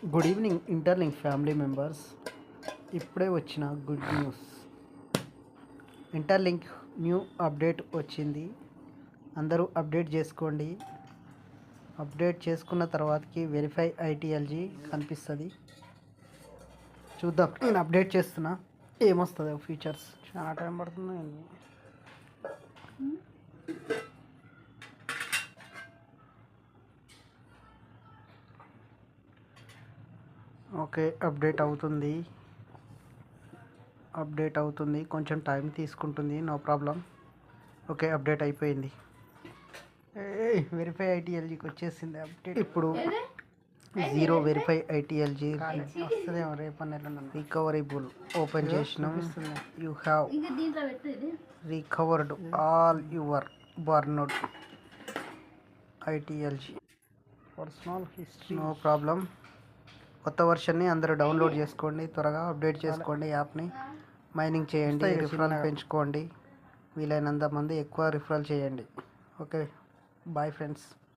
Good evening interlink family members. ఇప్పుడే వచ్చిన good news. Interlink new update వచ్చింది. అందరూ అప్డేట్ చేసుకోండి. అప్డేట్ చేసుకున్న తర్వాతకి వెరిఫై ఐటీఎల్జీ కనిపిస్తుంది. చూద్దాం. నేను అప్డేట్ చేస్తున్నా, ఏమొస్తుందో ఫీచర్స్. చాలా టైం పడుతుంది. ఓకే, అప్డేట్ అవుతుంది. కొంచెం టైం తీసుకుంటుంది, నో ప్రాబ్లం. ఓకే, అప్డేట్ అయిపోయింది. వెరిఫై ఐటీఎల్జీకి వచ్చేసింది అప్డేట్. ఇప్పుడు 0 వెరిఫై ఐటీఎల్జీ వస్తుందేమో రేపన్నెల. రికవరబుల్ ఓపెన్ చేసినాం. You have recovered all your burned ITLG personal history. No problem. కొత్త వర్షన్ని అందరూ డౌన్లోడ్ చేసుకోండి. త్వరగా అప్డేట్ చేసుకోండి. యాప్ని మైనింగ్ చేయండి, రిఫరల్ పెంచుకోండి. వీలైనంత మంది ఎక్కువ రిఫరల్ చేయండి. Okay, bye friends.